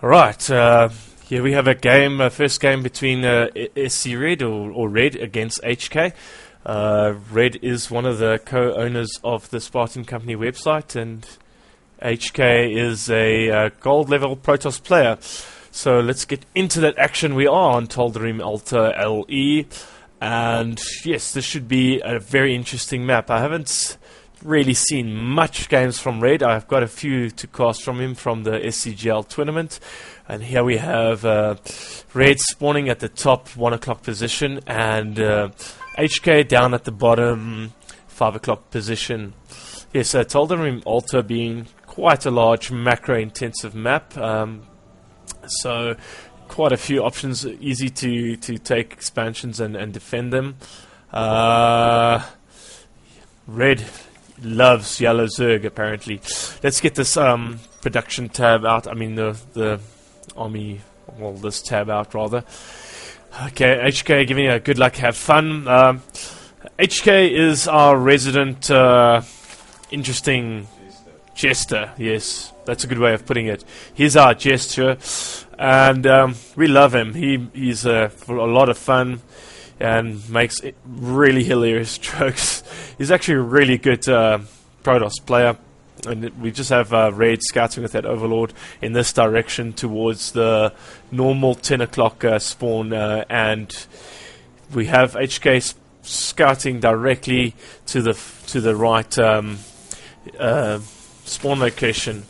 Right, here we have a game, first game between SC Red or Red against HK. Red is one of the co-owners of the Spartan Company website, and HK is a gold level Protoss player. So let's get into that action. We are on Tal'Darim Alta LE, and yes, this should be a very interesting map. I haven't really seen much games from Red. I've got a few to cast from him from the SCGL tournament, and here we have Red spawning at the top 1 o'clock position and HK down at the bottom 5 o'clock position. Yes, Tal'Darim Alta being quite a large macro intensive map, so quite a few options, easy to take expansions and defend them. Red loves yellow Zerg apparently. Let's get this production tab out. I mean the army, well, this tab out rather. Okay, HK giving a good luck, have fun. HK is our resident interesting jester. Yes, that's a good way of putting it. He's our jester, and we love him. He's a lot of fun and makes really hilarious jokes. He's actually a really good Protoss player, and we just have Red scouting with that Overlord in this direction towards the normal 10 o'clock spawn, and we have HK scouting directly to the right spawn location.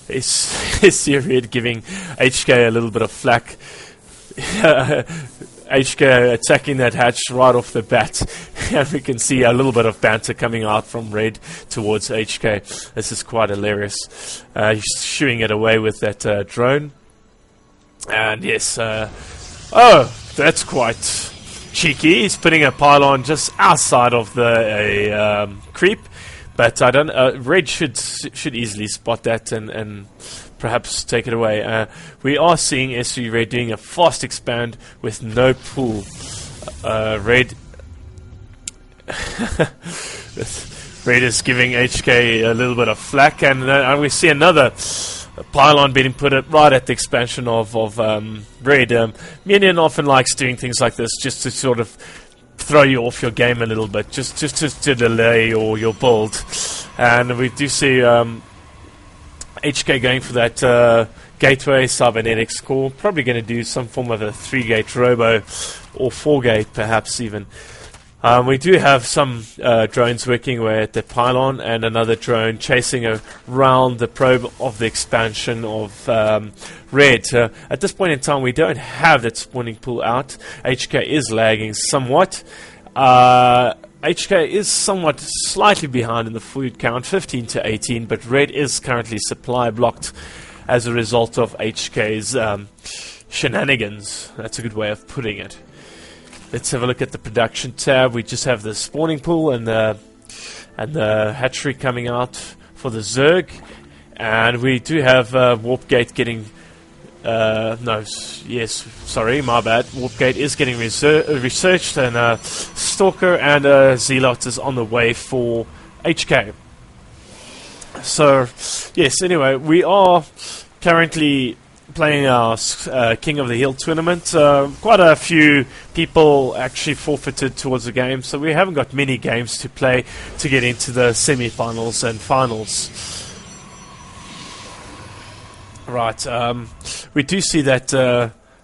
Is Red giving HK a little bit of flack? HK attacking that hatch right off the bat, and we can see a little bit of banter coming out from Red towards HK. This is quite hilarious. He's shooing it away with that drone, and yes, oh, that's quite cheeky. He's putting a pylon just outside of the creep, but I don't. Red should easily spot that and perhaps take it away. We are seeing SC Red doing a fast expand with no pull. Red Red is giving HK a little bit of flack, and we see another pylon being put right at the expansion of Red. Minion often likes doing things like this just to sort of throw you off your game a little bit, just to delay your build. And we do see HK going for that gateway cybernetics core, probably going to do some form of a 3-gate robo or 4-gate perhaps even. We do have some drones working away at the pylon, and another drone chasing around the probe of the expansion of Red. At this point in time, we don't have that spawning pool out. HK is lagging somewhat. HK is somewhat slightly behind in the food count, 15 to 18, but Red is currently supply blocked as a result of HK's shenanigans. That's a good way of putting it. Let's have a look at the production tab. We just have the spawning pool and the hatchery coming out for the Zerg, and we do have Warp Gate getting. Sorry, my bad. Warpgate is getting researched, and Stalker and Zealot is on the way for HK. So, yes, anyway, we are currently playing our King of the Hill tournament. Quite a few people actually forfeited towards the game, so we haven't got many games to play to get into the semi-finals and finals. Right, we do see that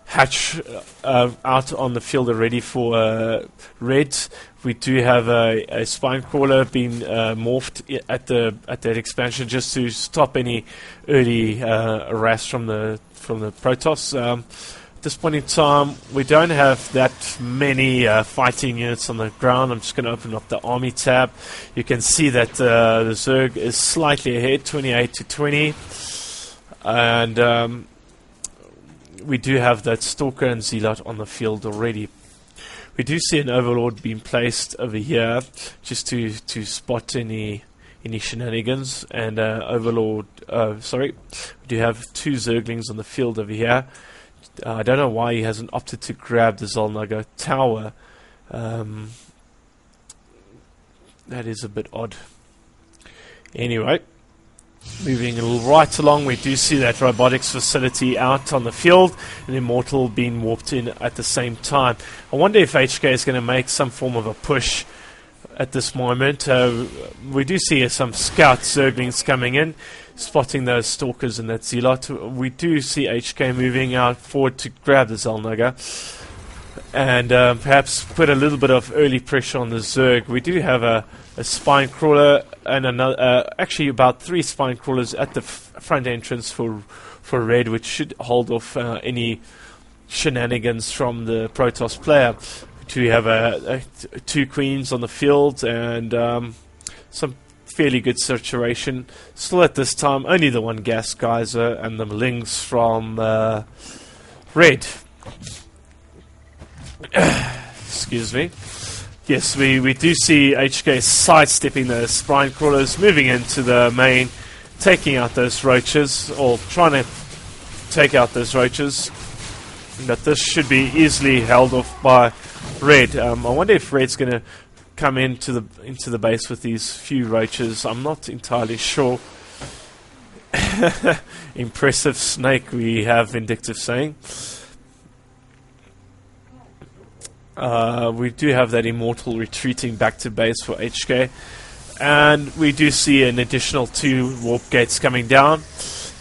hatch out on the field already for Red. We do have a spine crawler being morphed at that expansion just to stop any early harass from the Protoss. At this point in time, we don't have that many fighting units on the ground. I'm just going to open up the army tab. You can see that the Zerg is slightly ahead, 28 to 20. And we do have that Stalker and Zealot on the field already. We do see an Overlord being placed over here just to spot any shenanigans. And Overlord, we do have 2 Zerglings on the field over here. I don't know why he hasn't opted to grab the Zolnaga tower. That is a bit odd. Anyway, Moving right along, we do see that robotics facility out on the field, and Immortal being warped in at the same time. I wonder if HK is going to make some form of a push at this moment. We do see some scout zerglings coming in, spotting those stalkers and that zealot. We do see HK moving out forward to grab the Zellnaga, and perhaps put a little bit of early pressure on the Zerg. We do have a spine crawler and another, actually about 3 spine crawlers at the front entrance for Red, which should hold off any shenanigans from the Protoss player. We have 2 queens on the field and some fairly good saturation. Still at this time, only the 1 gas geyser and the lings from Red. Excuse me. Yes, we do see HK sidestepping the spine crawlers, moving into the main, taking out those roaches, or trying to take out those roaches. But this should be easily held off by Red. I wonder if Red's going to come into the base with these few roaches. I'm not entirely sure. Impressive snake, we have Vindictive saying. We do have that Immortal retreating back to base for HK, and we do see an additional 2 warp gates coming down.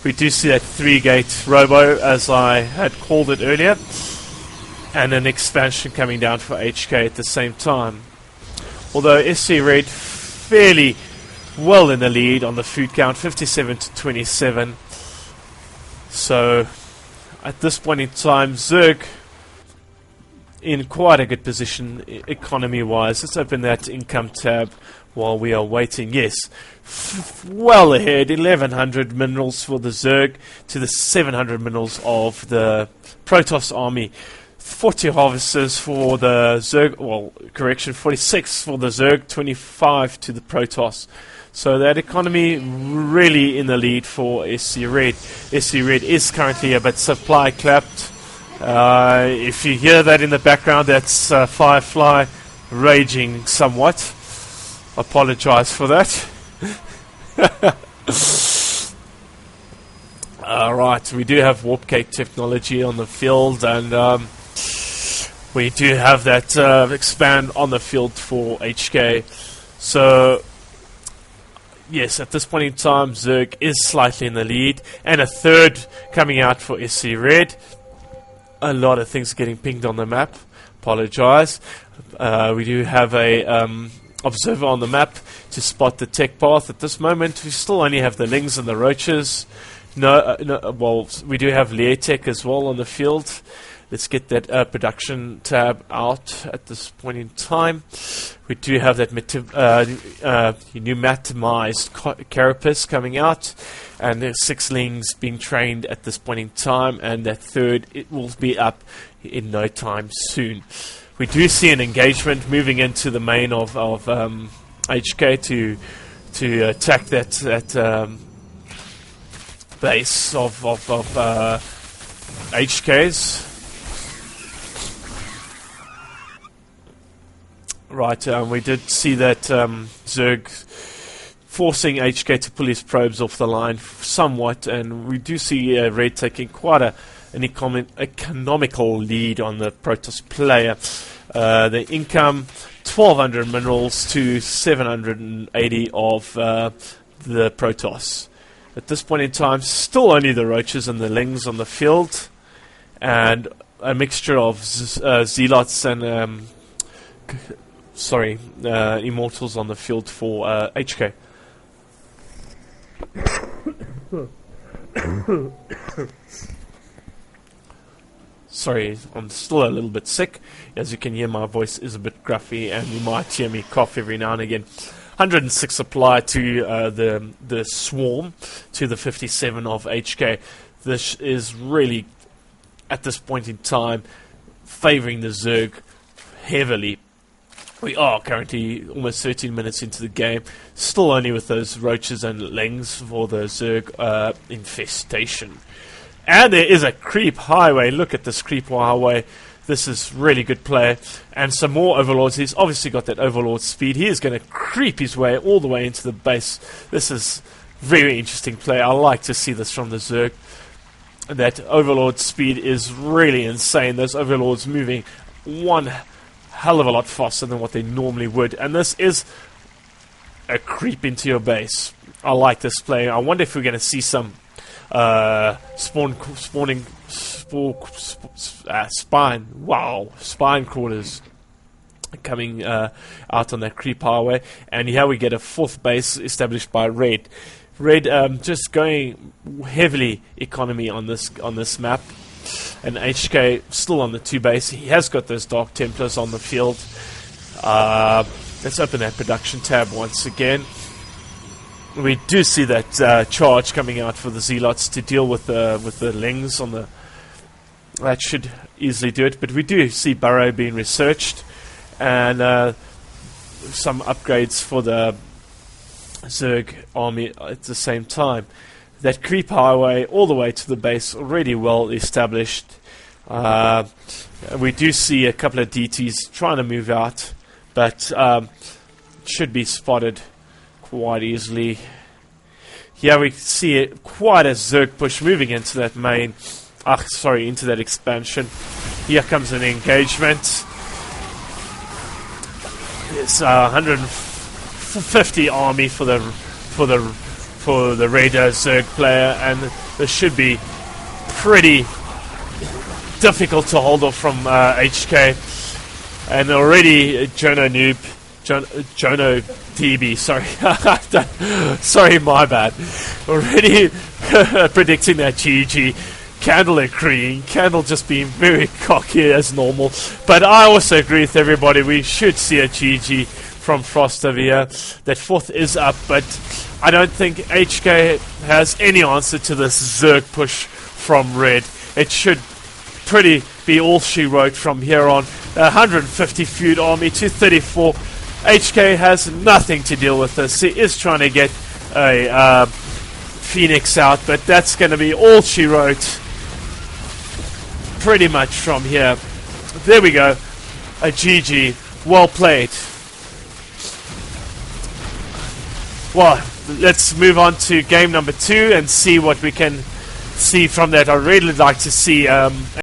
We do see that 3-gate robo, as I had called it earlier, and an expansion coming down for HK at the same time. Although SC Red fairly well in the lead on the food count, 57 to 27. So at this point in time, Zerg in quite a good position economy-wise. Let's open that income tab while we are waiting. Yes, well ahead, 1100 minerals for the Zerg to the 700 minerals of the Protoss army. 40 harvesters for the Zerg, well, correction, 46 for the Zerg, 25 to the Protoss. So that economy really in the lead for SC Red. SC Red is currently a bit supply clapped. If you hear that in the background, that's Firefly raging somewhat. Apologize for that. Alright, we do have warp gate technology on the field, and we do have that expand on the field for HK. So yes, at this point in time, Zerg is slightly in the lead, and a third coming out for SC Red. A lot of things getting pinged on the map. Apologize. We do have a observer on the map to spot the tech path. At this moment, we still only have the lings and the roaches. Well, we do have Lear Tech as well on the field. Let's get that production tab out at this point in time. We do have that pneumatimized carapace coming out, and there's 6 lings being trained at this point in time, and that third, it will be up in no time soon. We do see an engagement moving into the main of HK to attack that base of HK's. Right, we did see that Zerg forcing HK to pull his probes off the line somewhat, and we do see Red taking quite an economical lead on the Protoss player. The income, 1200 minerals to 780 of the Protoss. At this point in time, still only the roaches and the lings on the field, and a mixture of zealots and immortals on the field for HK. Sorry, I'm still a little bit sick. As you can hear, my voice is a bit gruffy, and you might hear me cough every now and again. 106 supply to the swarm, to the 57 of HK. This is really, at this point in time, favouring the Zerg heavily. We are currently almost 13 minutes into the game, still only with those roaches and lings for the Zerg infestation. And there is a creep highway. Look at this creep highway. This is really good play. And some more overlords. He's obviously got that overlord speed. He is going to creep his way all the way into the base. This is Very interesting play. I like to see this from the Zerg. That Overlord speed is really insane. Those Overlords moving one hell of a lot faster than what they normally would. And this is a creep into your base. I like this play. I wonder if we're going to see some spine crawlers coming out on that creep highway. And here we get a 4th base established by Red. Red just going heavily economy on this map, and HK still on the 2 base. He has got those Dark Templars on the field. Let's open that production tab once again. We do see that charge coming out for the Zealots to deal with the Lings on the. That should easily do it, but we do see Burrow being researched, and some upgrades for the Zerg army at the same time. That creep highway all the way to the base already well established. We do see a couple of DTs trying to move out, but should be spotted quite easily. Here we see quite a Zerg push moving into that main, into that expansion. Here comes an engagement. It's 150 army for the Radar Zerg player, and this should be pretty difficult to hold off from HK. And already Jono TB, sorry, my bad. Already predicting that GG. Candle agreeing, Candle just being very cocky as normal. But I also agree with everybody, we should see a GG from Frost over here. That 4th is up, but I don't think HK has any answer to this Zerg push from Red. It should pretty be all she wrote from here on. 150 feud army, 234. HK has nothing to deal with this. He is trying to get a Phoenix out, but that's going to be all she wrote pretty much from here. There we go. A GG. Well played. Well, let's move on to game number 2 and see what we can see from that. I'd really like to see